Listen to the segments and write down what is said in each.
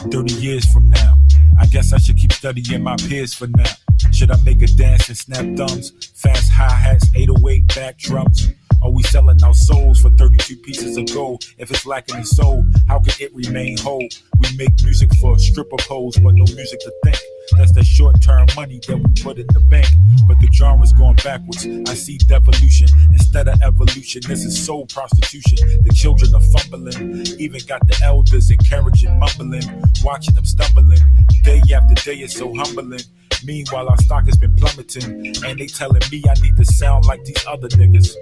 30 years from now, I guess I should keep studying my peers for now. Should I make a dance and snap thumbs? Fast hi-hats, 808 back drums. Are we selling our souls for 32 pieces of gold? If it's lacking in soul, how can it remain whole? We make music for stripper poles, but no music to think. That's the short-term money that we put in the bank. But the genre's going backwards. I see devolution instead of evolution. This is soul prostitution. The children are fumbling. Even got the elders encouraging, mumbling, watching them stumbling. Day after day it's so humbling. Meanwhile, our stock has been plummeting. And they telling me I need to sound like these other niggas.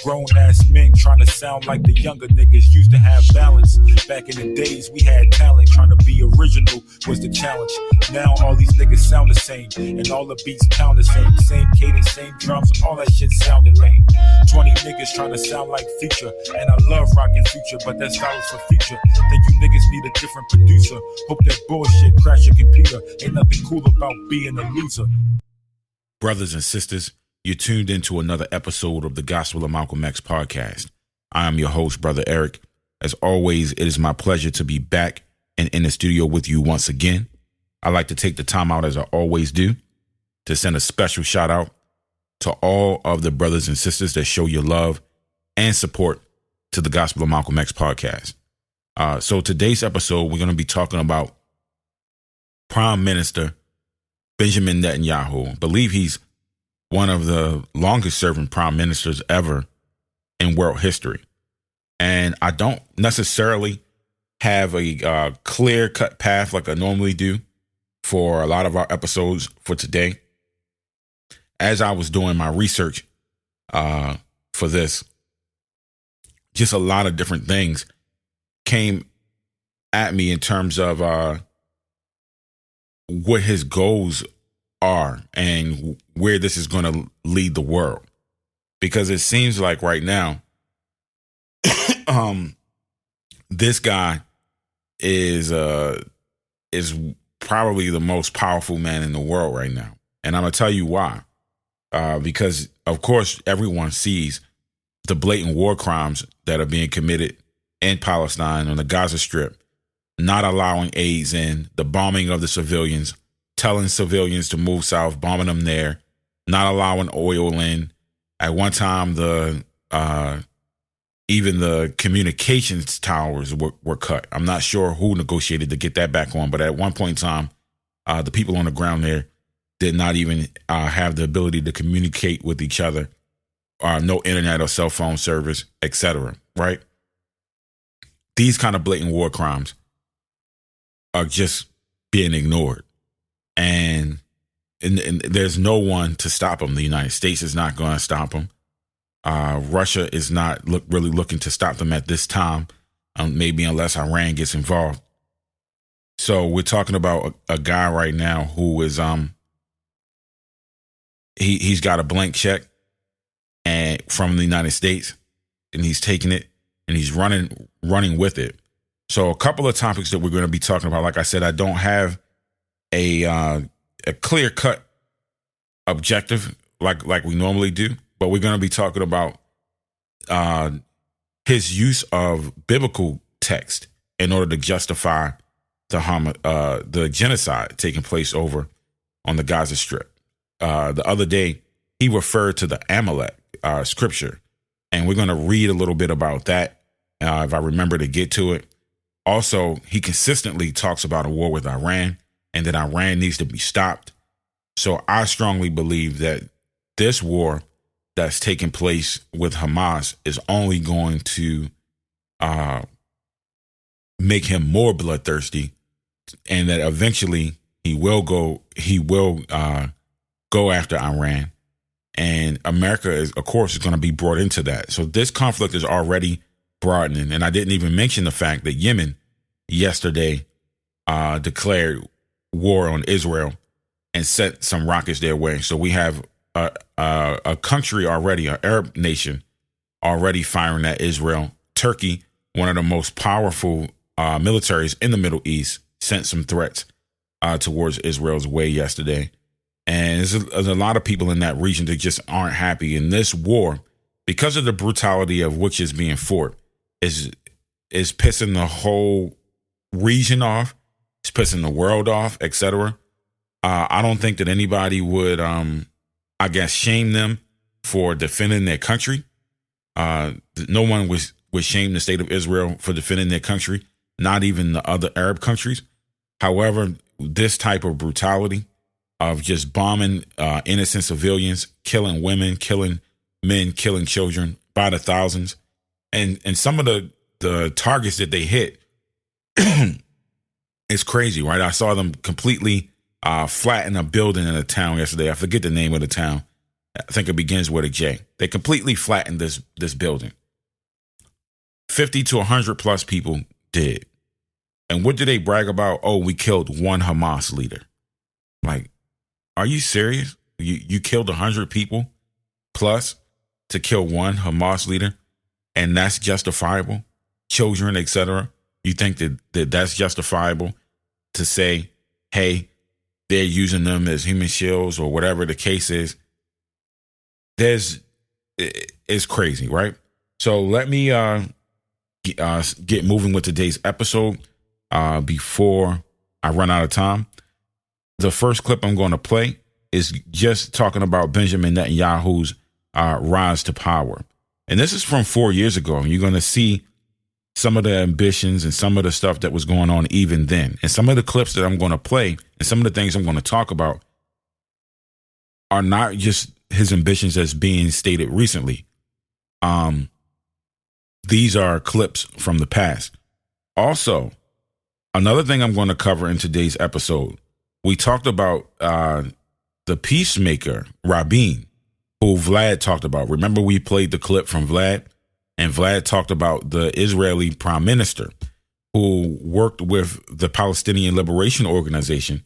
Grown-ass men trying to sound like the younger niggas. Used to have balance. Back in the days, we had talent. Trying to be original was the challenge. Now all these niggas sound the same. And all the beats pound the same. Same cadence, same drums. All that shit sounded lame. 20 niggas trying to sound like Future. And I love rockin' Future, but that style is for future. Think you niggas need a different producer. Hope that bullshit crash your computer. Ain't nothing cool about being a loser. Brothers and sisters, you're tuned into another episode of the Gospel of Malcolm X podcast. I am your host, Brother Eric. As always, it is my pleasure to be back and in the studio with you once again. I like to take the time out, as I always do, to send a special shout out to all of the brothers and sisters that show your love and support to the Gospel of Malcolm X podcast. So today's episode, we're going to be talking about Prime Minister Benjamin Netanyahu. I believe he's one of the longest serving prime ministers ever in world history. And I don't necessarily have a clear cut path like I normally do for a lot of our episodes for today. As I was doing my research for this, just a lot of different things came at me in terms of what his goals are and where this is going to lead the world. Because it seems like right now, this guy is probably the most powerful man in the world right now. And I'm going to tell you why. Because, of course, everyone sees the blatant war crimes that are being committed in Palestine on the Gaza Strip, not allowing aids in, the bombing of the civilians, telling civilians to move south, bombing them there, not allowing oil in. At one time, even the communications towers were cut. I'm not sure who negotiated to get that back on, but at one point in time, the people on the ground there did not even have the ability to communicate with each other, no internet or cell phone service, etc. Right? These kind of blatant war crimes are just being ignored. And there's no one to stop them. The United States is not going to stop them. Russia is not really looking to stop them at this time, maybe unless Iran gets involved. So we're talking about a guy right now who is he's got a blank check and from the United States, and he's taking it and he's running with it. So a couple of topics that we're going to be talking about. Like I said, I don't have a clear-cut objective like we normally do, but we're going to be talking about his use of biblical text in order to justify the genocide taking place over on the Gaza Strip. The other day, he referred to the Amalek scripture, and we're going to read a little bit about that if I remember to get to it. Also, he consistently talks about a war with Iran and that Iran needs to be stopped. So I strongly believe that this war that's taking place with Hamas is only going to make him more bloodthirsty, and that eventually he will go after Iran, and America is going to be brought into that. So this conflict is already broadening, and I didn't even mention the fact that Yemen yesterday declared war on Israel and sent some rockets their way. So we have a country already, an Arab nation, already firing at Israel. Turkey, one of the most powerful militaries in the Middle East, sent some threats towards Israel's way yesterday. And there's a lot of people in that region that just aren't happy. In this war, because of the brutality of which is being fought, is pissing the whole region off. It's pissing the world off, etc. I don't think that anybody would, I guess, shame them for defending their country. No one would shame the state of Israel for defending their country, not even the other Arab countries. However, this type of brutality of just bombing innocent civilians, killing women, killing men, killing children by the thousands, and some of the targets that they hit is crazy, right? I saw them completely flatten a building in a town yesterday. I forget the name of the town. I think it begins with a J. They completely flattened this building. 50 to 100 plus people dead. And what do they brag about? Oh, we killed one Hamas leader. Like, are you serious? You killed 100 people plus to kill one Hamas leader, and that's justifiable? Children, etc. You think that that's justifiable to say, hey, they're using them as human shields or whatever the case is? It's crazy, right? So let me get moving with today's episode before I run out of time. The first clip I'm going to play is just talking about Benjamin Netanyahu's rise to power. And this is from 4 years ago. And you're going to see some of the ambitions and some of the stuff that was going on even then. And some of the clips that I'm going to play and some of the things I'm going to talk about are not just his ambitions as being stated recently. These are clips from the past. Also, another thing I'm going to cover in today's episode, we talked about the peacemaker, Rabin, who Vlad talked about. Remember, we played the clip from Vlad, and Vlad talked about the Israeli prime minister who worked with the Palestinian Liberation Organization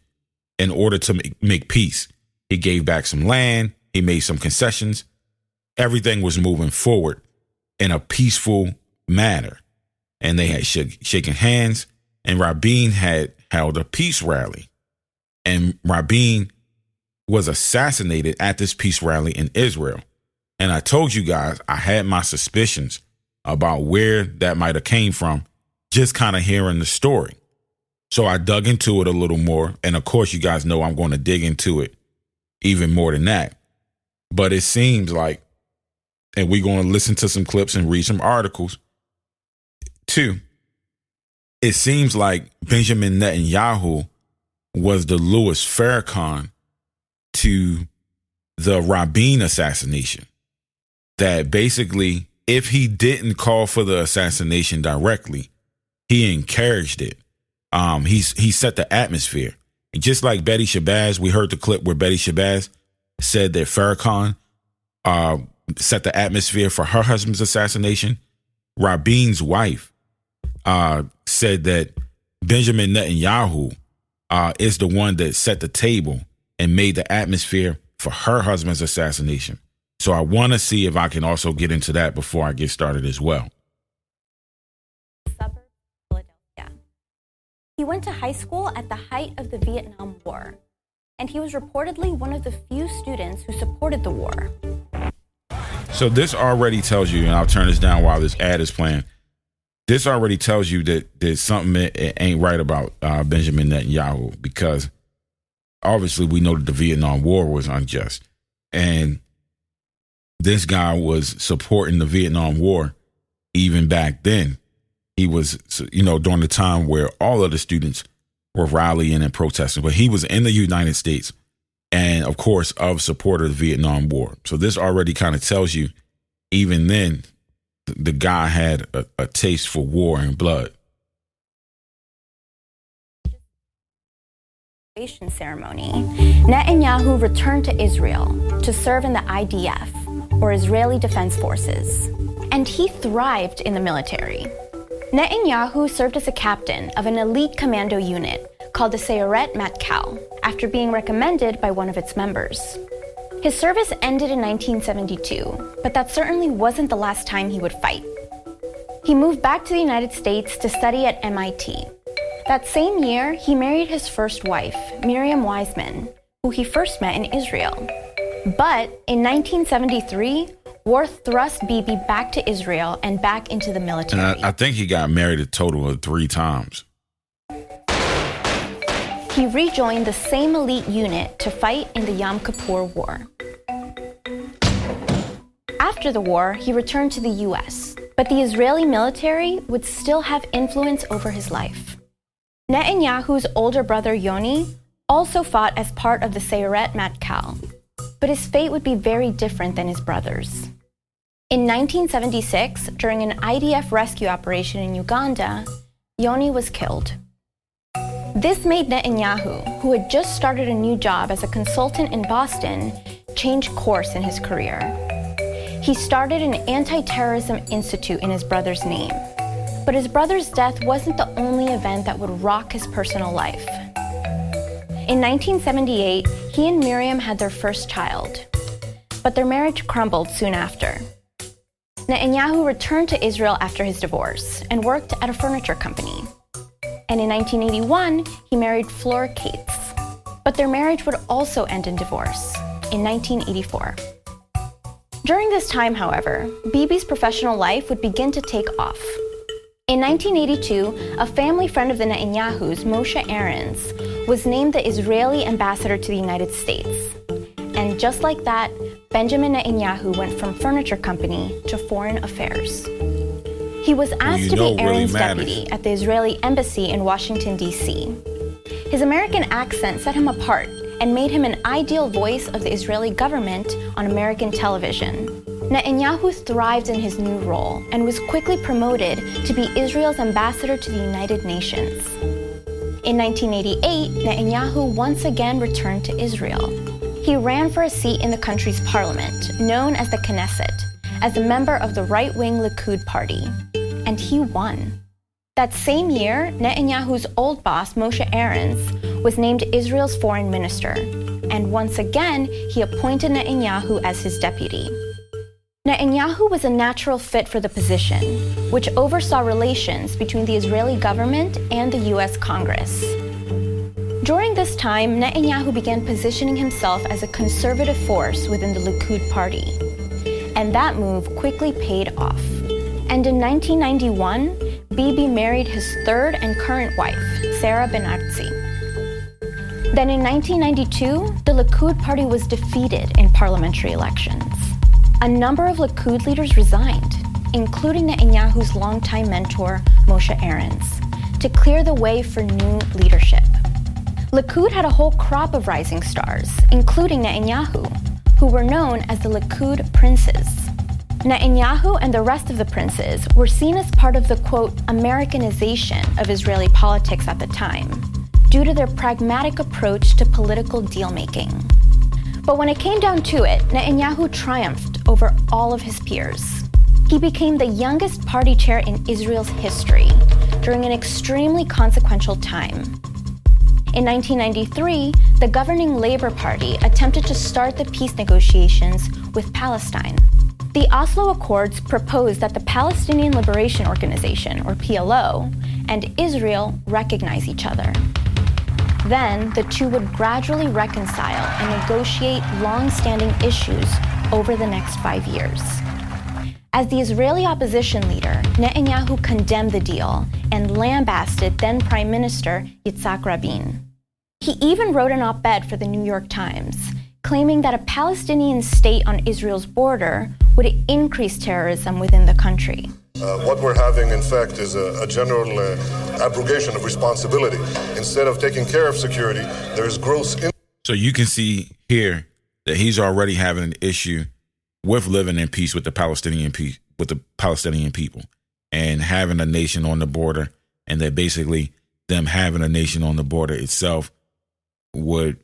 in order to make peace. He gave back some land. He made some concessions. Everything was moving forward in a peaceful manner. And they had shaken hands, and Rabin had held a peace rally. And Rabin was assassinated at this peace rally in Israel. And I told you guys, I had my suspicions about where that might have came from, just kind of hearing the story. So I dug into it a little more. And of course, you guys know I'm going to dig into it even more than that. But it seems like, and we're going to listen to some clips and read some articles too. It seems like Benjamin Netanyahu was the Louis Farrakhan to the Rabin assassination. That basically, if he didn't call for the assassination directly, he encouraged it. He set the atmosphere. And just like Betty Shabazz, we heard the clip where Betty Shabazz said that Farrakhan set the atmosphere for her husband's assassination. Rabin's wife said that Benjamin Netanyahu is the one that set the table and made the atmosphere for her husband's assassination. So I want to see if I can also get into that before I get started as well. Suburb of Philadelphia. He went to high school at the height of the Vietnam War, and he was reportedly one of the few students who supported the war. So this already tells you, and I'll turn this down while this ad is playing. This already tells you that there's something that ain't right about Benjamin Netanyahu, because obviously we know that the Vietnam War was unjust. And this guy was supporting the Vietnam War even back then. He was, during the time where all of the students were rallying and protesting. But he was in the United States and, of course, of supporter of the Vietnam War. So this already kind of tells you, even then, the guy had a taste for war and blood. Ceremony, Netanyahu returned to Israel to serve in the IDF, or Israeli Defense Forces, and he thrived in the military. Netanyahu served as a captain of an elite commando unit called the Sayeret Matkal after being recommended by one of its members. His service ended in 1972, but that certainly wasn't the last time he would fight. He moved back to the United States to study at MIT. That same year, he married his first wife, Miriam Weizmann, who he first met in Israel. But in 1973, war thrust Bibi back to Israel and back into the military. And I think he got married a total of 3 times. he rejoined the same elite unit to fight in the Yom Kippur War. After the war, he returned to the US, but the Israeli military would still have influence over his life. Netanyahu's older brother Yoni also fought as part of the Sayeret Matkal, but his fate would be very different than his brother's. In 1976, during an IDF rescue operation in Uganda, Yoni was killed. This made Netanyahu, who had just started a new job as a consultant in Boston, change course in his career. He started an anti-terrorism institute in his brother's name. But his brother's death wasn't the only event that would rock his personal life. In 1978, he and Miriam had their first child, but their marriage crumbled soon after. Netanyahu returned to Israel after his divorce and worked at a furniture company. And in 1981, he married Flora Cates, but their marriage would also end in divorce in 1984. During this time, however, Bibi's professional life would begin to take off. In 1982, a family friend of the Netanyahus, Moshe Ahrens, was named the Israeli ambassador to the United States. And just like that, Benjamin Netanyahu went from furniture company to foreign affairs. He was asked to be Aaron's deputy at the Israeli embassy in Washington, D.C. His American accent set him apart and made him an ideal voice of the Israeli government on American television. Netanyahu thrived in his new role and was quickly promoted to be Israel's ambassador to the United Nations. In 1988, Netanyahu once again returned to Israel. He ran for a seat in the country's parliament, known as the Knesset, as a member of the right-wing Likud party, and he won. That same year, Netanyahu's old boss, Moshe Ahrens, was named Israel's foreign minister, and once again, he appointed Netanyahu as his deputy. Netanyahu was a natural fit for the position, which oversaw relations between the Israeli government and the US Congress. During this time, Netanyahu began positioning himself as a conservative force within the Likud party, and that move quickly paid off. And in 1991, Bibi married his third and current wife, Sarah Ben-Artzi. Then in 1992, the Likud party was defeated in parliamentary elections. A number of Likud leaders resigned, including Netanyahu's longtime mentor, Moshe Ahrens, to clear the way for new leadership. Likud had a whole crop of rising stars, including Netanyahu, who were known as the Likud princes. Netanyahu and the rest of the princes were seen as part of the, quote, Americanization of Israeli politics at the time, due to their pragmatic approach to political deal-making. But when it came down to it, Netanyahu triumphed over all of his peers. He became the youngest party chair in Israel's history during an extremely consequential time. In 1993, the governing Labour Party attempted to start the peace negotiations with Palestine. The Oslo Accords proposed that the Palestinian Liberation Organization, or PLO, and Israel recognize each other. Then, the two would gradually reconcile and negotiate long-standing issues over the next 5 years. As the Israeli opposition leader, Netanyahu condemned the deal and lambasted then Prime Minister Yitzhak Rabin. He even wrote an op-ed for the New York Times, claiming that a Palestinian state on Israel's border would increase terrorism within the country. What we're having, in fact, is a general abrogation of responsibility. Instead of taking care of security, there is gross... So you can see here that he's already having an issue with living in peace with the Palestinian people and having a nation on the border, and that basically them having a nation on the border itself would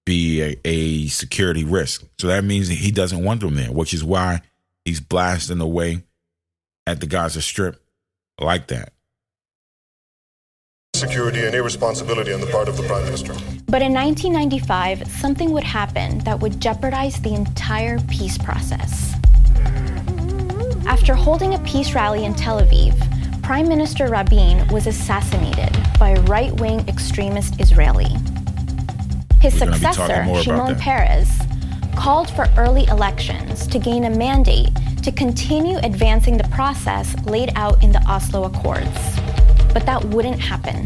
be a security risk. So that means that he doesn't want them there, which is why he's blasting away at the Gaza Strip like that. Security and irresponsibility on the part of the Prime Minister. But in 1995, something would happen that would jeopardize the entire peace process. After holding a peace rally in Tel Aviv, Prime Minister Rabin was assassinated by a right-wing extremist Israeli. His successor, Shimon Peres, called for early elections to gain a mandate to continue advancing the process laid out in the Oslo Accords. But that wouldn't happen.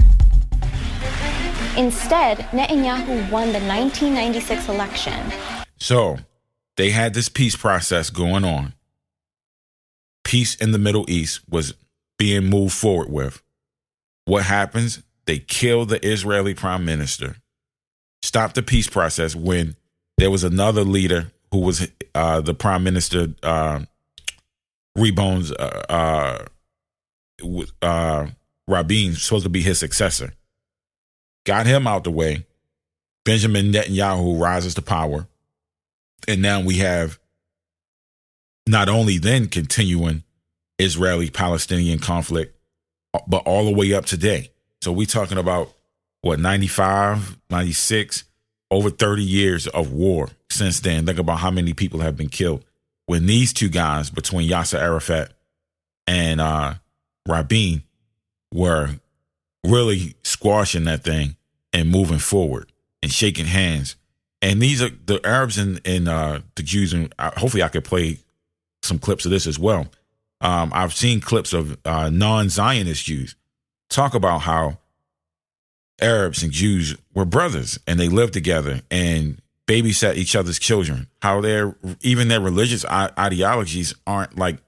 Instead, Netanyahu won the 1996 election. So they had this peace process going on. Peace in the Middle East was being moved forward with. What happens? They kill the Israeli prime minister, stop the peace process when there was another leader who was the prime minister, Rabin's, Rabin, supposed to be his successor. Got him out the way. Benjamin Netanyahu rises to power. And now we have not only then continuing Israeli-Palestinian conflict, but all the way up today. So we're talking about, 95, 96, over 30 years of war since then. Think about how many people have been killed. When these two guys, between Yasser Arafat and Rabin, were really squashing that thing and moving forward and shaking hands. And these are the Arabs and the Jews, and hopefully I could play some clips of this as well. I've seen clips of non-Zionist Jews talk about how Arabs and Jews were brothers and they lived together and babysat each other's children. How even their religious ideologies aren't like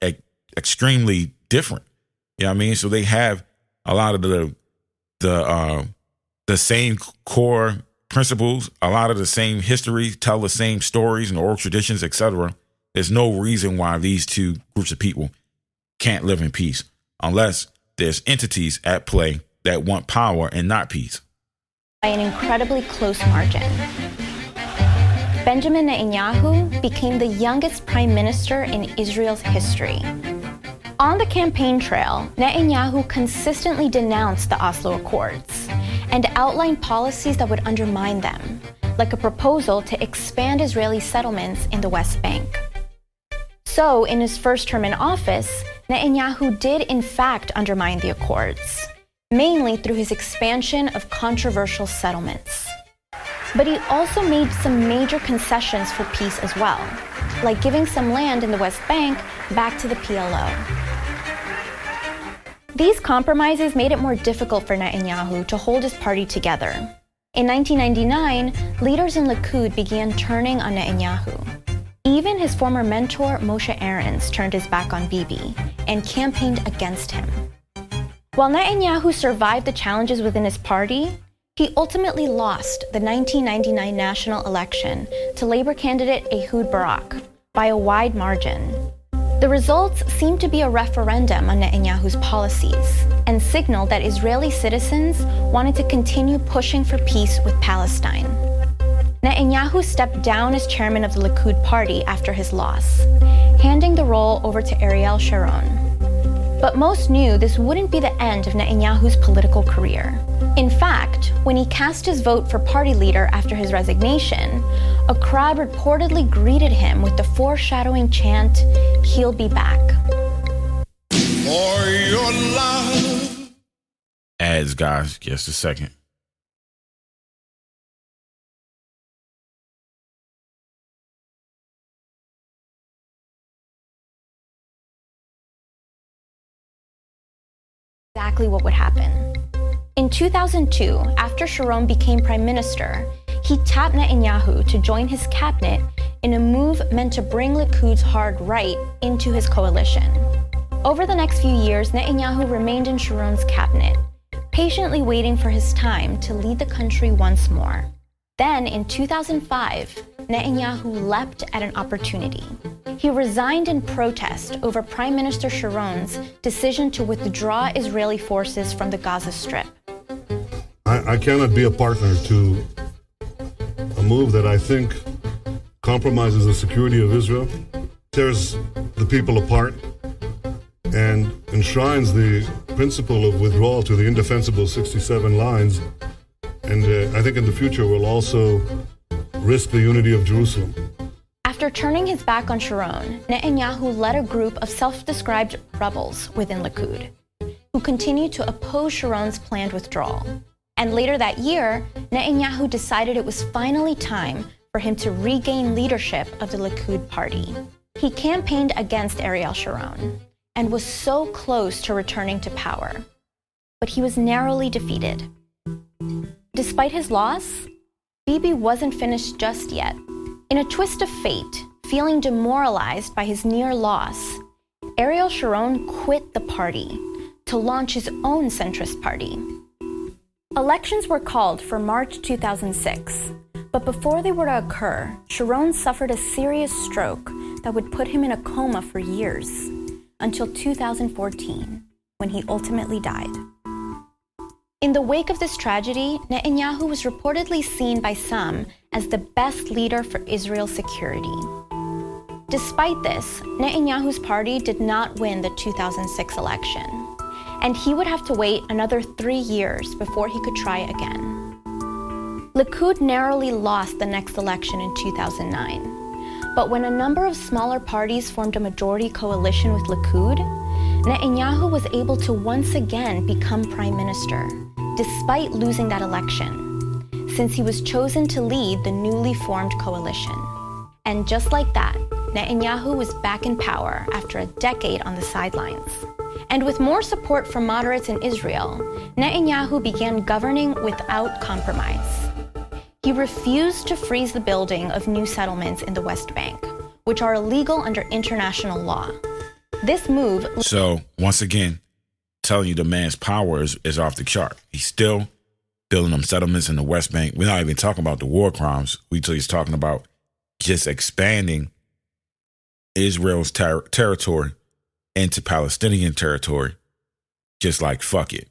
extremely different. You know what I mean? So they have a lot of the same core principles, a lot of the same history, tell the same stories and oral traditions, etc. There's no reason why these two groups of people can't live in peace unless there's entities at play that want power and not peace. By an incredibly close margin. Benjamin Netanyahu became the youngest prime minister in Israel's history. On the campaign trail, Netanyahu consistently denounced the Oslo Accords and outlined policies that would undermine them, like a proposal to expand Israeli settlements in the West Bank. So, in his first term in office, Netanyahu did in fact undermine the Accords, mainly through his expansion of controversial settlements. But he also made some major concessions for peace as well, like giving some land in the West Bank back to the PLO. These compromises made it more difficult for Netanyahu to hold his party together. In 1999, leaders in Likud began turning on Netanyahu. Even his former mentor, Moshe Aarons, turned his back on Bibi and campaigned against him. While Netanyahu survived the challenges within his party, he ultimately lost the 1999 national election to Labor candidate Ehud Barak by a wide margin. The results seemed to be a referendum on Netanyahu's policies and signaled that Israeli citizens wanted to continue pushing for peace with Palestine. Netanyahu stepped down as chairman of the Likud party after his loss, handing the role over to Ariel Sharon. But most knew this wouldn't be the end of Netanyahu's political career. In fact, when he cast his vote for party leader after his resignation, a crowd reportedly greeted him with the foreshadowing chant, "He'll be back." For your love. Ads, guys, just a second. Exactly what would happen. In 2002, after Sharon became prime minister, he tapped Netanyahu to join his cabinet in a move meant to bring Likud's hard right into his coalition. Over the next few years, Netanyahu remained in Sharon's cabinet, patiently waiting for his time to lead the country once more. Then, in 2005, Netanyahu leapt at an opportunity. He resigned in protest over Prime Minister Sharon's decision to withdraw Israeli forces from the Gaza Strip. I cannot be a partner to a move that I think compromises the security of Israel, tears the people apart, and enshrines the principle of withdrawal to the indefensible 67 lines. And I think in the future we'll also risk the unity of Jerusalem. After turning his back on Sharon, Netanyahu led a group of self-described rebels within Likud, who continued to oppose Sharon's planned withdrawal. And later that year, Netanyahu decided it was finally time for him to regain leadership of the Likud party. He campaigned against Ariel Sharon and was so close to returning to power, but he was narrowly defeated. Despite his loss, Bibi wasn't finished just yet. In a twist of fate, feeling demoralized by his near loss, Ariel Sharon quit the party to launch his own centrist party. Elections were called for March 2006, but before they were to occur, Sharon suffered a serious stroke that would put him in a coma for years, until 2014, when he ultimately died. In the wake of this tragedy, Netanyahu was reportedly seen by some as the best leader for Israel's security. Despite this, Netanyahu's party did not win the 2006 election, and he would have to wait another 3 years before he could try again. Likud narrowly lost the next election in 2009, but when a number of smaller parties formed a majority coalition with Likud, Netanyahu was able to once again become prime minister, despite losing that election, since he was chosen to lead the newly formed coalition. And just like that, Netanyahu was back in power after a decade on the sidelines. And with more support from moderates in Israel, Netanyahu began governing without compromise. He refused to freeze the building of new settlements in the West Bank, which are illegal under international law. This move... So, once again, telling you the man's power is off the chart. He's still building them settlements in the West Bank. We're not even talking about the war crimes. He's talking about just expanding Israel's territory into Palestinian territory, just like fuck it.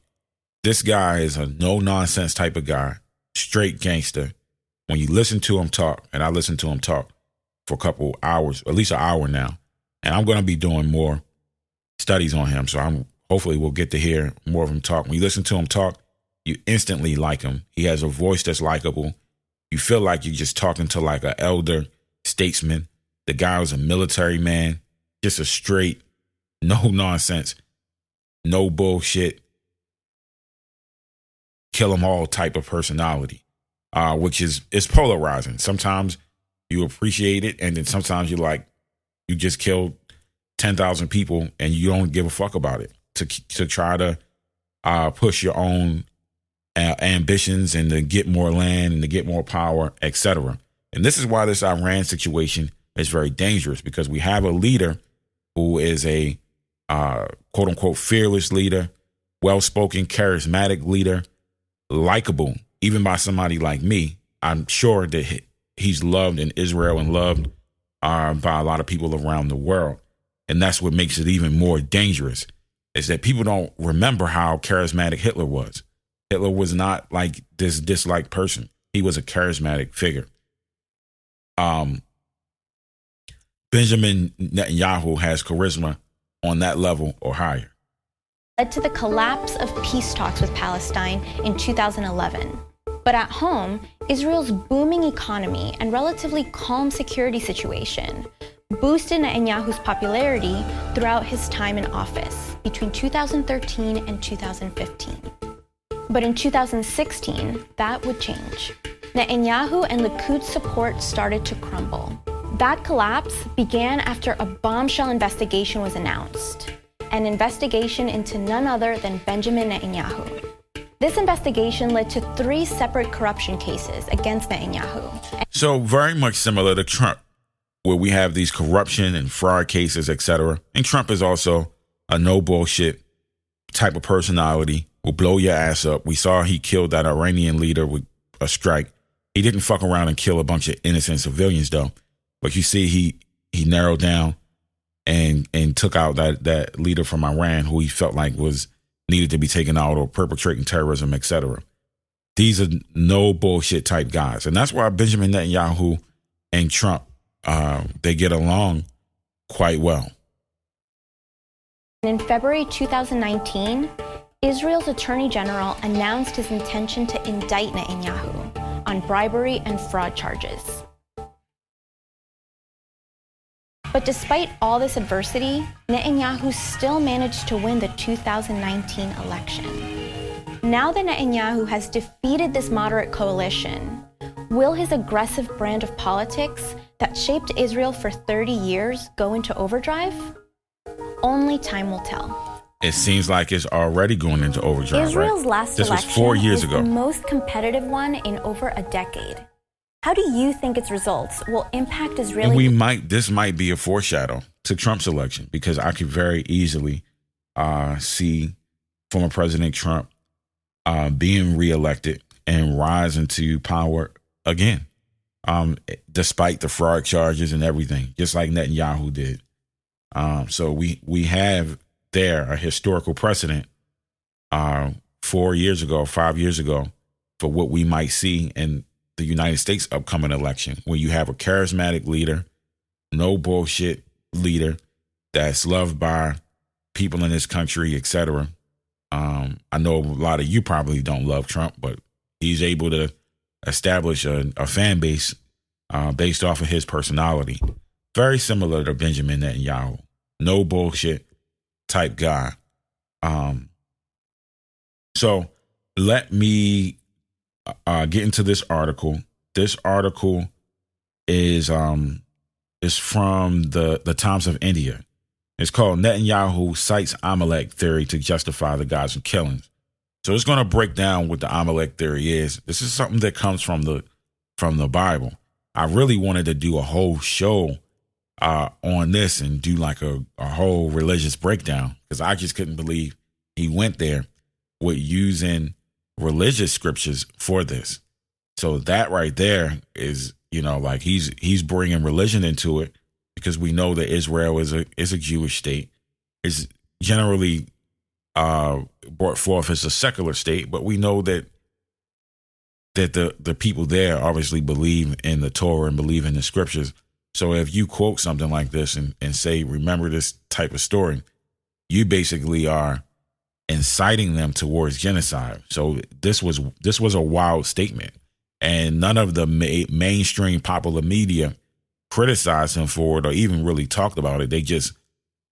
This guy is a no-nonsense type of guy, straight gangster. When you listen to him talk, and I listen to him talk for a couple hours, at least an hour now, and I'm going to be doing more studies on him, so hopefully we'll get to hear more of him talk. When you listen to him talk, you instantly like him. He has a voice that's likable. You feel like you're just talking to like an elder statesman. The guy was a military man, just a straight, no nonsense, no bullshit, kill 'em all type of personality, which is polarizing. Sometimes you appreciate it, and then sometimes you're like, you just killed 10,000 people and you don't give a fuck about it to try to push your own ambitions and to get more land and to get more power, etc. And this is why this Iran situation is very dangerous, because we have a leader who is a quote unquote fearless leader, well-spoken, charismatic leader, likable, even by somebody like me. I'm sure that he's loved in Israel and loved by a lot of people around the world. And that's what makes it even more dangerous, is that people don't remember how charismatic Hitler was. Hitler was not like this disliked person. He was a charismatic figure. Benjamin Netanyahu has charisma on that level or higher. Led to the collapse of peace talks with Palestine in 2011. But at home, Israel's booming economy and relatively calm security situation boosted Netanyahu's popularity throughout his time in office between 2013 and 2015. But in 2016, that would change. Netanyahu and Likud's support started to crumble. That collapse began after a bombshell investigation was announced, an investigation into none other than Benjamin Netanyahu. This investigation led to 3 separate corruption cases against Netanyahu. So very much similar to Trump, where we have these corruption and fraud cases, etc. And Trump is also a no bullshit type of personality, will blow your ass up. We saw he killed that Iranian leader with a strike. He didn't fuck around and kill a bunch of innocent civilians though. But you see he narrowed down and took out that leader from Iran who he felt like was needed to be taken out or perpetrating terrorism, etc. These are no bullshit type guys. And that's why Benjamin Netanyahu and Trump, they get along quite well. In February 2019, Israel's Attorney General announced his intention to indict Netanyahu on bribery and fraud charges. But despite all this adversity, Netanyahu still managed to win the 2019 election. Now that Netanyahu has defeated this moderate coalition, will his aggressive brand of politics that shaped Israel for 30 years go into overdrive? Only time will tell. It seems like it's already going into overdrive, Israel's right? last This was election 4 years ago. the most competitive one in over a decade. How do you think its results will impact Israeli... And this might be a foreshadow to Trump's election, because I could very easily see former President Trump being reelected and rising to power again, despite the fraud charges and everything, just like Netanyahu did. So we have there a historical precedent 4 years ago, 5 years ago, for what we might see in the United States upcoming election, where you have a charismatic leader, no bullshit leader that's loved by people in this country, etc. I know a lot of you probably don't love Trump, but he's able to establish a fan base based off of his personality. Very similar to Benjamin Netanyahu. No bullshit type guy. So let me get into this article. This article is from the Times of India. It's called Netanyahu Cites Amalek Theory to Justify the Gaza Killings. So it's going to break down what the Amalek Theory is. This is something that comes from the Bible. I really wanted to do a whole show on this and do like a whole religious breakdown, because I just couldn't believe he went there with using religious scriptures for this. So that right there is, like he's bringing religion into it, because we know that Israel is a Jewish state. It's generally brought forth as a secular state, but we know that the people there obviously believe in the Torah and believe in the scriptures. So if you quote something like this and say, remember this type of story, you basically are inciting them towards genocide. So this was a wild statement, and none of the mainstream popular media criticized him for it or even really talked about it. They just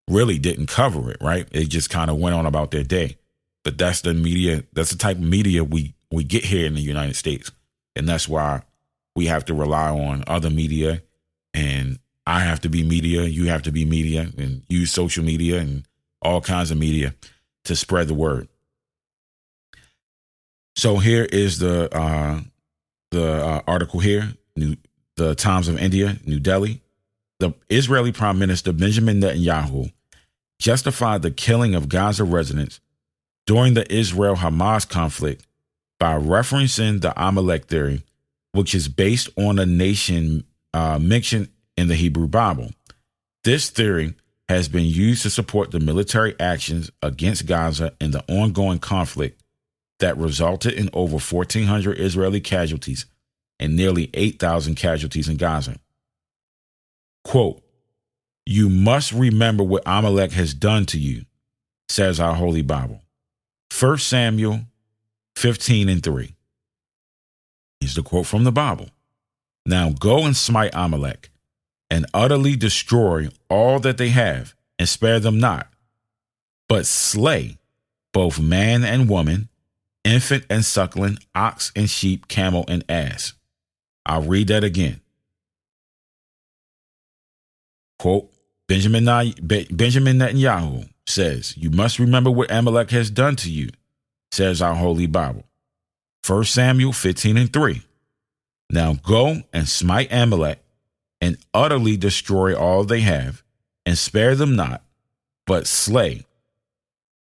really didn't cover it, right? They just kind of went on about their day. But that's the media. That's the type of media we get here in the United States, and that's why we have to rely on other media. And I have to be media, you have to be media, and use social media and all kinds of media to spread the word. So here is the article here, the Times of India, New Delhi. The Israeli Prime Minister Benjamin Netanyahu justified the killing of Gaza residents during the Israel-Hamas conflict by referencing the Amalek theory, which is based on a nation mentioned in the Hebrew Bible. This theory has been used to support the military actions against Gaza in the ongoing conflict that resulted in over 1,400 Israeli casualties and nearly 8,000 casualties in Gaza. Quote, "You must remember what Amalek has done to you," says our Holy Bible. 1 Samuel 15:3. Here's the quote from the Bible. "Now go and smite Amalek, and utterly destroy all that they have, and spare them not, but slay both man and woman, infant and suckling, ox and sheep, camel and ass." I'll read that again. Quote, Benjamin Netanyahu says, "You must remember what Amalek has done to you," says our Holy Bible. 1 Samuel 15:3. "Now go and smite Amalek, and utterly destroy all they have, and spare them not, but slay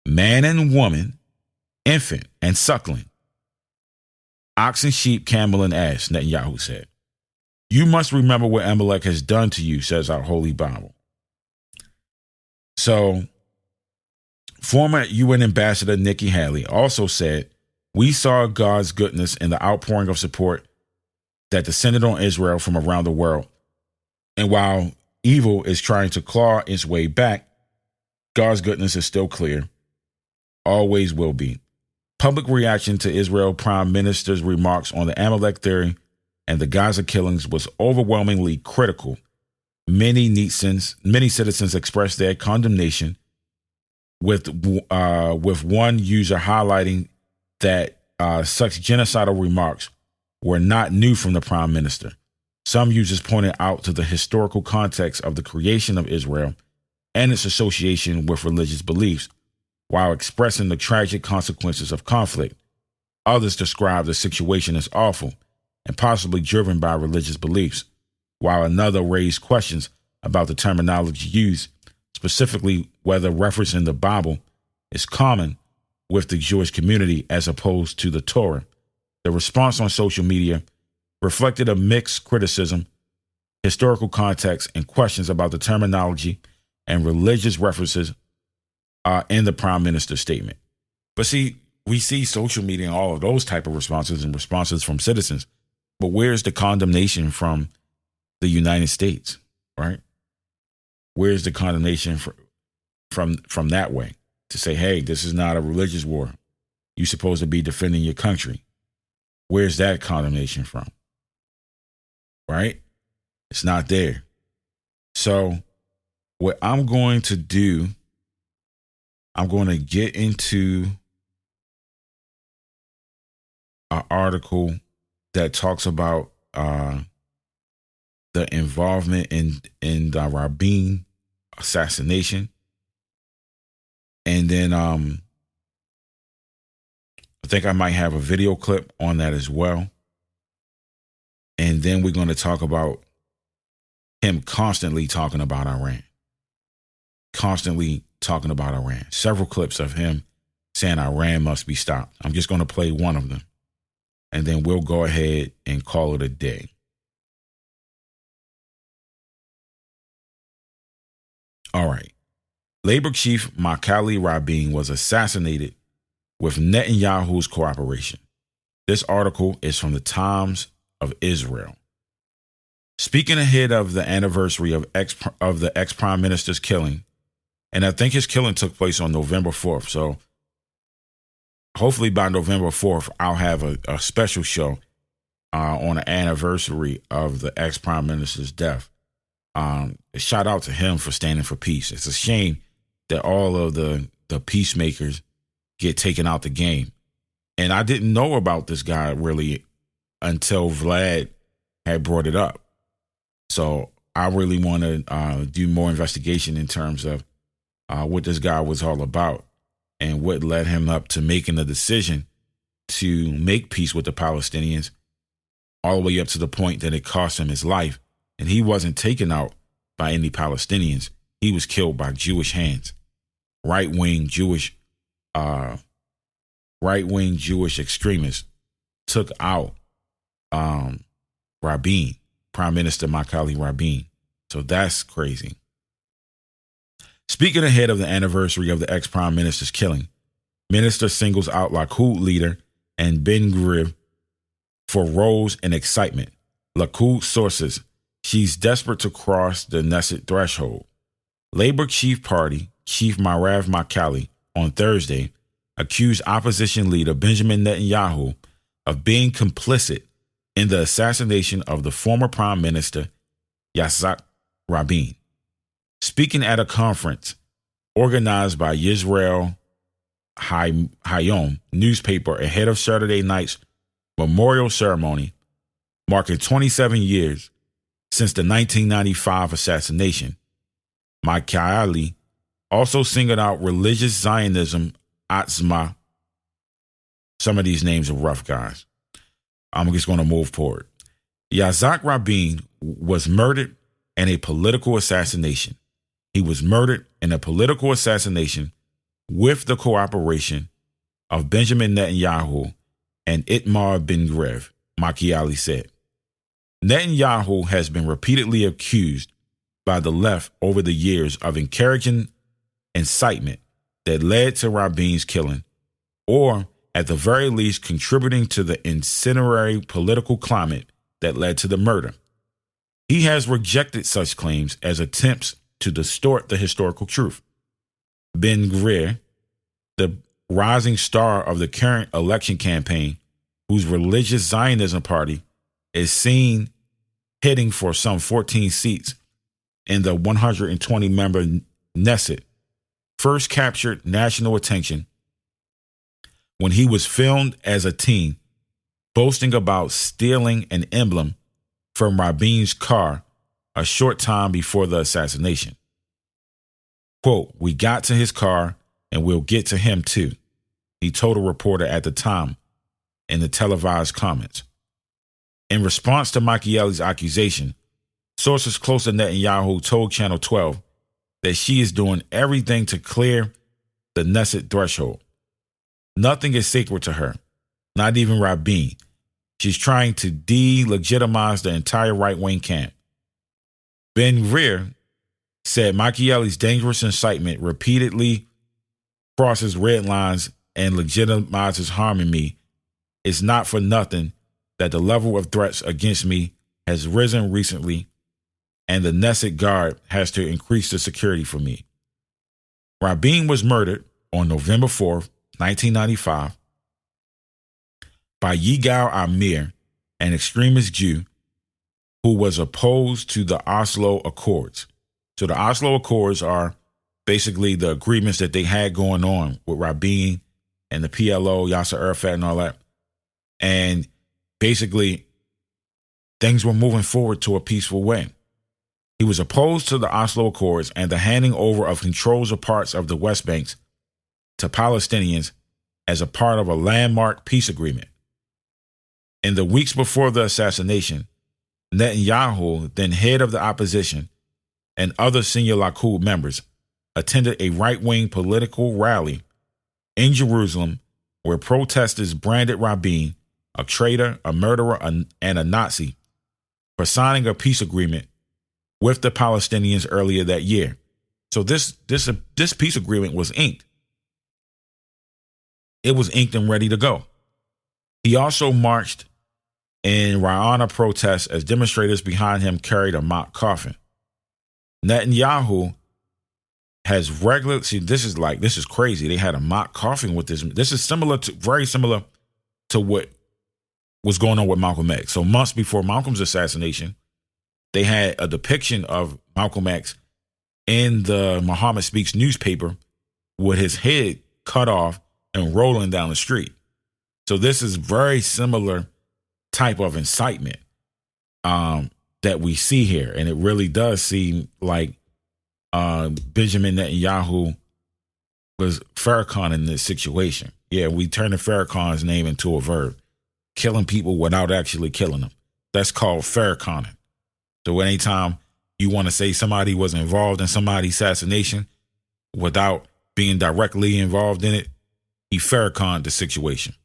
man and woman, infant and suckling, ox and sheep, camel and ass," Netanyahu said. "You must remember what Amalek has done to you," says our Holy Bible. So, former UN Ambassador Nikki Haley also said, "We saw God's goodness in the outpouring of support that descended on Israel from around the world. And while evil is trying to claw its way back, God's goodness is still clear, always will be." Public reaction to Israel Prime Minister's remarks on the Amalek theory and the Gaza killings was overwhelmingly critical. Many citizens expressed their condemnation, with one user highlighting that such genocidal remarks were not new from the Prime Minister. Some users pointed out to the historical context of the creation of Israel and its association with religious beliefs, while expressing the tragic consequences of conflict. Others describe the situation as awful and possibly driven by religious beliefs, while another raised questions about the terminology used, specifically whether referencing the Bible is common with the Jewish community as opposed to the Torah. The response on social media reflected a mixed criticism, historical context, and questions about the terminology and religious references in the Prime Minister's statement. But see, we see social media and all of those type of responses and responses from citizens. But where's the condemnation from the United States, right? Where's the condemnation from that way to say, hey, this is not a religious war. You're supposed to be defending your country. Where's that condemnation from? Right? It's not there. So what I'm going to do, I'm going to get into an article that talks about the involvement in the Rabin assassination. And then I think I might have a video clip on that as well. And then we're going to talk about him constantly talking about Iran. Constantly talking about Iran. Several clips of him saying Iran must be stopped. I'm just going to play one of them. And then we'll go ahead and call it a day. All right. Labor Chief Makali Rabin was assassinated with Netanyahu's cooperation. This article is from the Times of Israel. Speaking ahead of the anniversary of the ex-prime minister's killing, and I think his killing took place on November 4th. So hopefully by November 4th, I'll have a special show on the anniversary of the ex-prime minister's death. Shout out to him for standing for peace. It's a shame that all of the peacemakers get taken out the game. And I didn't know about this guy really until Vlad had brought it up. So I really want to do more investigation in terms of what this guy was all about and what led him up to making the decision to make peace with the Palestinians, all the way up to the point that it cost him his life. And he wasn't taken out by any Palestinians. He was killed by Jewish hands. Right-wing Jewish extremists took out Rabin, Prime Minister Makali Rabin. So that's crazy. Speaking ahead of the anniversary of the ex-prime minister's killing, minister singles out Likud leader and Ben-Gvir for roles and excitement. Likud sources, she's desperate to cross the Knesset threshold. Labor Chief Party Chief Marav Makali on Thursday accused opposition leader Benjamin Netanyahu of being complicit in the assassination of the former Prime Minister Yitzhak Rabin. Speaking at a conference organized by Yisrael Hayom newspaper ahead of Saturday night's memorial ceremony marking 27 years since the 1995 assassination, Makali also singled out religious Zionism, Atzma. Some of these names are rough, guys. I'm just going to move forward. Yitzhak Rabin was murdered in a political assassination. He was murdered in a political assassination with the cooperation of Benjamin Netanyahu and Itamar Ben-Gvir, Makali said. Netanyahu has been repeatedly accused by the left over the years of encouraging incitement that led to Rabin's killing, or at the very least contributing to the incendiary political climate that led to the murder. He has rejected such claims as attempts to distort the historical truth. Ben-Gvir, the rising star of the current election campaign, whose religious Zionism party is seen heading for some 14 seats in the 120-member Knesset, first captured national attention when he was filmed as a teen boasting about stealing an emblem from Rabin's car a short time before the assassination. Quote, "We got to his car, and we'll get to him too, he told a reporter at the time in the televised comments. In response to Michaeli's accusation, sources close to Netanyahu told Channel 12 that she is doing everything to clear the Knesset threshold. Nothing is sacred to her, not even Rabin. She's trying to delegitimize the entire right-wing camp. Ben-Gvir said Michaeli's dangerous incitement repeatedly crosses red lines and legitimizes harming me. It's not for nothing that the level of threats against me has risen recently, and the Knesset Guard has to increase the security for me. Rabin was murdered on November 4th, 1995, by Yigal Amir, an extremist Jew who was opposed to the Oslo Accords. So the Oslo Accords are basically the agreements that they had going on with Rabin and the PLO, Yasser Arafat and all that. And basically, things were moving forward to a peaceful way. He was opposed to the Oslo Accords and the handing over of controls of parts of the West Bank to Palestinians as a part of a landmark peace agreement. In the weeks before the assassination, Netanyahu, then head of the opposition, and other senior Likud members attended a right-wing political rally in Jerusalem where protesters branded Rabin a traitor, a murderer, and a Nazi for signing a peace agreement with the Palestinians earlier that year. So this peace agreement was inked. It was inked and ready to go. He also marched in Ra'anah protests as demonstrators behind him carried a mock coffin. Netanyahu has this is crazy. They had a mock coffin with this. This is very similar to what was going on with Malcolm X. So months before Malcolm's assassination, they had a depiction of Malcolm X in the Muhammad Speaks newspaper with his head cut off and rolling down the street. So this is very similar type of incitement that we see here. And it really does seem like Benjamin Netanyahu was Farrakhan in this situation. Yeah, we turning Farrakhan's name into a verb. Killing people without actually killing them. That's called Farrakhan. So anytime you want to say somebody was involved in somebody's assassination without being directly involved in it, he Farrakhaned the situation.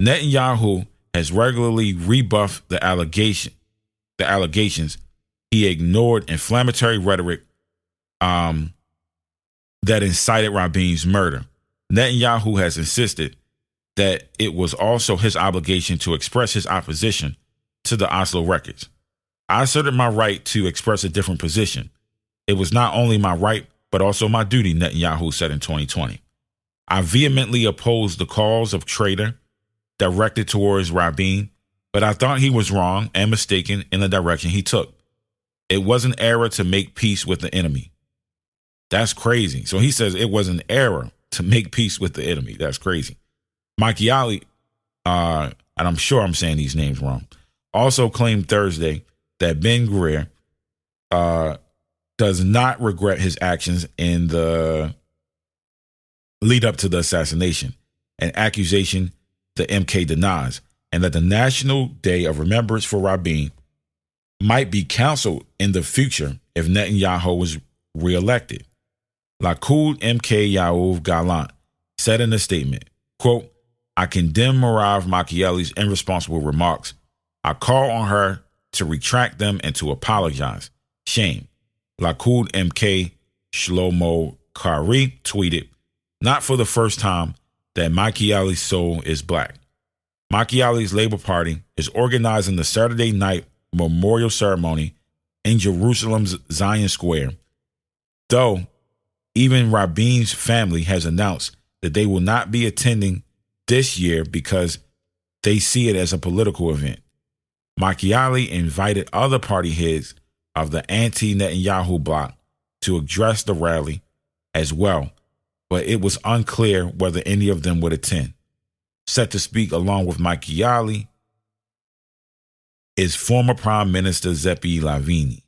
Netanyahu has regularly rebuffed the allegations. He ignored inflammatory rhetoric that incited Rabin's murder. Netanyahu has insisted that it was also his obligation to express his opposition to the Oslo records. I asserted my right to express a different position. It was not only my right, but also my duty, Netanyahu said in 2020. I vehemently opposed the calls of traitor directed towards Rabin, but I thought he was wrong and mistaken in the direction he took. It was an error to make peace with the enemy. That's crazy. So he says it was an error to make peace with the enemy. That's crazy. Michaeli, and I'm sure I'm saying these names wrong, also claimed Thursday that Ben-Gvir does not regret his actions in the lead up to the assassination, an accusation the MK denies, and that the National Day of Remembrance for Rabin might be canceled in the future if Netanyahu was reelected. Likud MK Yoav Gallant said in a statement, quote, I condemn Merav Michaeli's irresponsible remarks. I call on her to retract them and to apologize. Shame. Likud MK Shlomo Kari tweeted, not for the first time, that Michaeli's soul is black. Michaeli's Labor Party is organizing the Saturday night memorial ceremony in Jerusalem's Zion Square, though even Rabin's family has announced that they will not be attending this year because they see it as a political event. Michaeli invited other party heads of the anti-Netanyahu bloc to address the rally as well, but it was unclear whether any of them would attend. Set to speak along with Michaeli is former Prime Minister Rabin.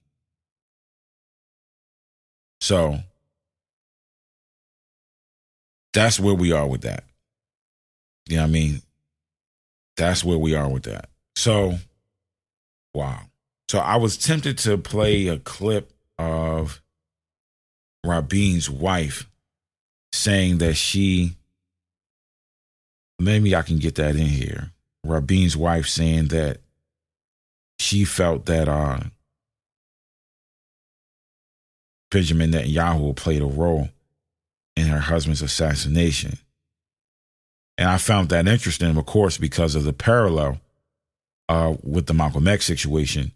So that's where we are with that. You know what I mean? That's where we are with that. So, wow. So I was tempted to play a clip of Rabin's wife saying that maybe I can get that in here. Rabin's wife saying that she felt that Benjamin Netanyahu played a role in her husband's assassination. And I found that interesting, of course, because of the parallel with the Malcolm X situation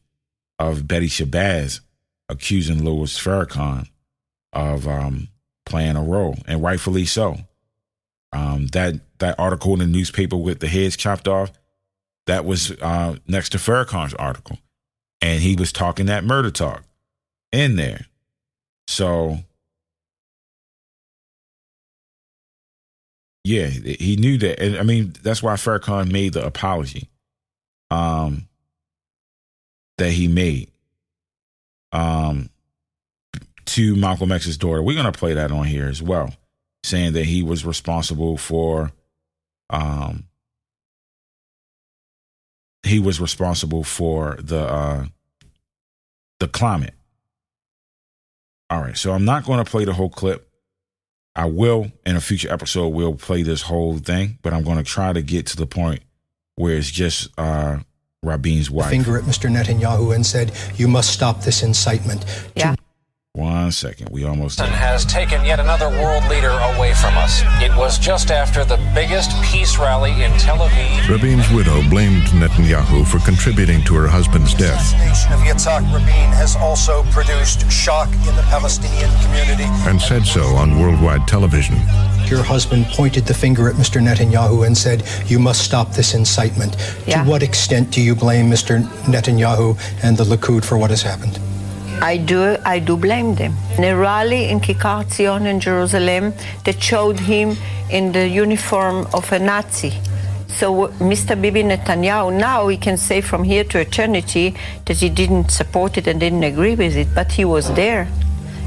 of Betty Shabazz accusing Louis Farrakhan of playing a role, and rightfully so. That article in the newspaper with the heads chopped off, that was next to Farrakhan's article. And he was talking that murder talk in there. So, yeah, he knew that. And I mean, that's why Farrakhan made the apology that he made to Malcolm X's daughter. We're going to play that on here as well, saying that he was responsible for the climate. All right, so I'm not going to play the whole clip. I will, in a future episode, we'll play this whole thing, but I'm going to try to get to the point where it's just Rabin's wife. Finger at Mr. Netanyahu and said, "You must stop this incitement." Yeah. 1 second, we almost has taken yet another world leader away from us. It was just after the biggest peace rally in Tel Aviv. Rabin's widow blamed Netanyahu for contributing to her husband's death. Assassination of Yitzhak Rabin has also produced shock in the Palestinian community. And said so on worldwide television. Your husband pointed the finger at Mr. Netanyahu and said, "You must stop this incitement." Yeah. To what extent do you blame Mr. Netanyahu and the Likud for what has happened? I do blame them. In a rally in Kikar Zion in Jerusalem that showed him in the uniform of a Nazi. So Mr. Bibi Netanyahu, now we can say from here to eternity that he didn't support it and didn't agree with it, but he was there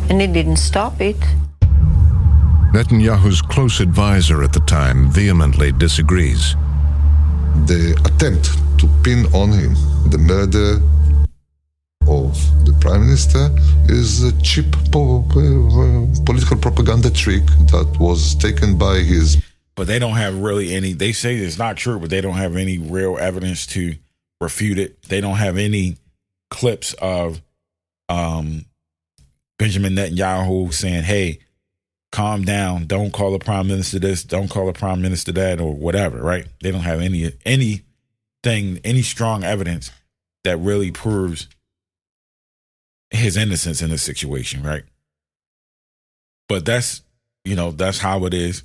and he didn't stop it. Netanyahu's close advisor at the time vehemently disagrees. The attempt to pin on him the murder of the Prime Minister is a cheap political propaganda trick that was taken by his... But they don't have really any, they say it's not true, but they don't have any real evidence to refute it. They don't have any clips of Benjamin Netanyahu saying, hey, calm down, don't call the Prime Minister this, don't call the Prime Minister that, or whatever, right? They don't have any strong evidence that really proves his innocence in this situation, right? But that's how it is.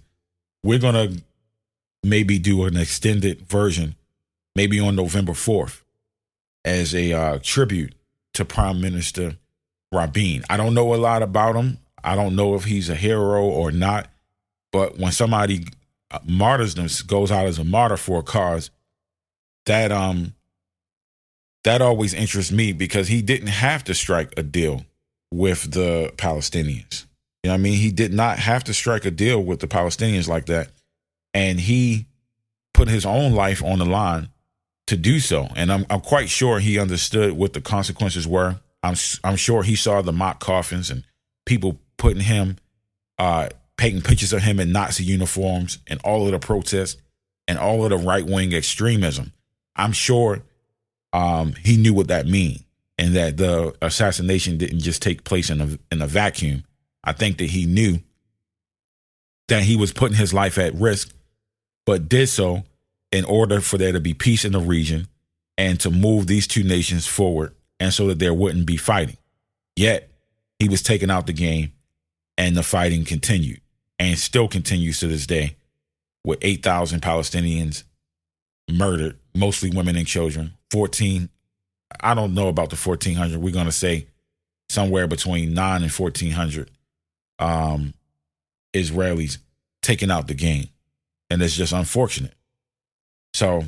We're going to maybe do an extended version, maybe on November 4th, as a tribute to Prime Minister Rabin. I don't know a lot about him. I don't know if he's a hero or not. But when somebody goes out as a martyr for a cause, that always interests me, because he didn't have to strike a deal with the Palestinians. You know what I mean? He did not have to strike a deal with the Palestinians like that. And he put his own life on the line to do so. And I'm quite sure he understood what the consequences were. I'm sure he saw the mock coffins and people putting him, taking pictures of him in Nazi uniforms, and all of the protests and all of the right-wing extremism. I'm sure he knew what that meant, and that the assassination didn't just take place in a vacuum. I think that he knew that he was putting his life at risk, but did so in order for there to be peace in the region and to move these two nations forward, and so that there wouldn't be fighting. Yet he was taken out the game, and the fighting continued, and still continues to this day, with 8,000 Palestinians murdered, mostly women and children. 14, I don't know about the 1,400. We're going to say somewhere between 9 and 1,400 Israelis taken out the game. And it's just unfortunate. So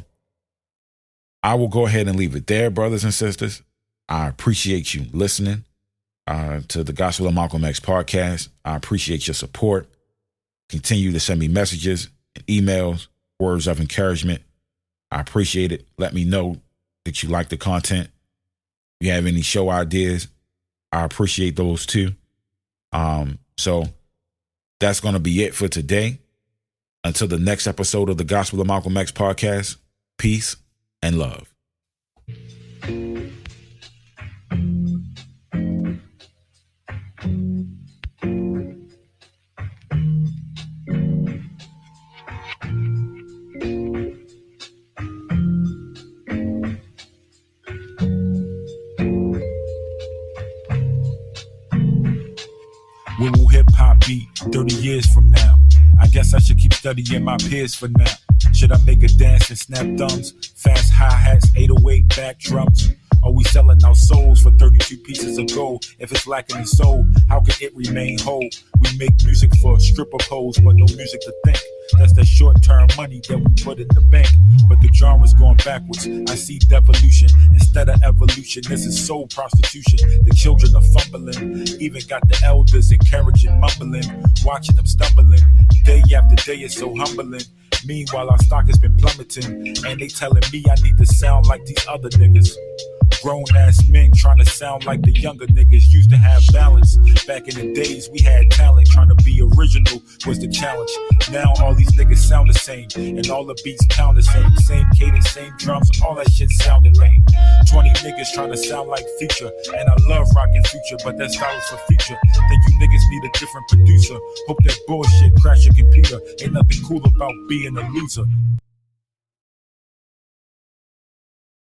I will go ahead and leave it there, brothers and sisters. I appreciate you listening to the Gospel of Malcolm X podcast. I appreciate your support. Continue to send me messages and emails, words of encouragement. I appreciate it. Let me know that you like the content. If you have any show ideas, I appreciate those too. So that's going to be it for today. Until the next episode of the Gospel of Malcolm X podcast, peace and love. Where will hip-hop be 30 years from now? I guess I should keep studying my peers for now. Should I make a dance and snap thumbs? Fast hi-hats, 808 back drums? Are we selling our souls for 32 pieces of gold? If it's lacking in soul, how can it remain whole? We make music for stripper poles, but no music to think. That's that short-term money that we put in the bank. But the genre's going backwards. I see devolution instead of evolution. This is soul prostitution. The children are fumbling. Even got the elders encouraging, mumbling, watching them stumbling. Day after day, it's so humbling. Meanwhile, our stock has been plummeting. And they telling me I need to sound like these other niggas. Grown-ass men trying to sound like the younger niggas. Used to have balance. Back in the days, we had talent. Trying to be original was the challenge. Now all these niggas sound the same. And all the beats pound the same. Same cadence, same drums. All that shit sounded lame. 20 niggas trying to sound like Future. And I love rocking Future, but that style is for future. Think you niggas need a different producer. Hope that bullshit crash your computer. Ain't nothing cool about being a loser.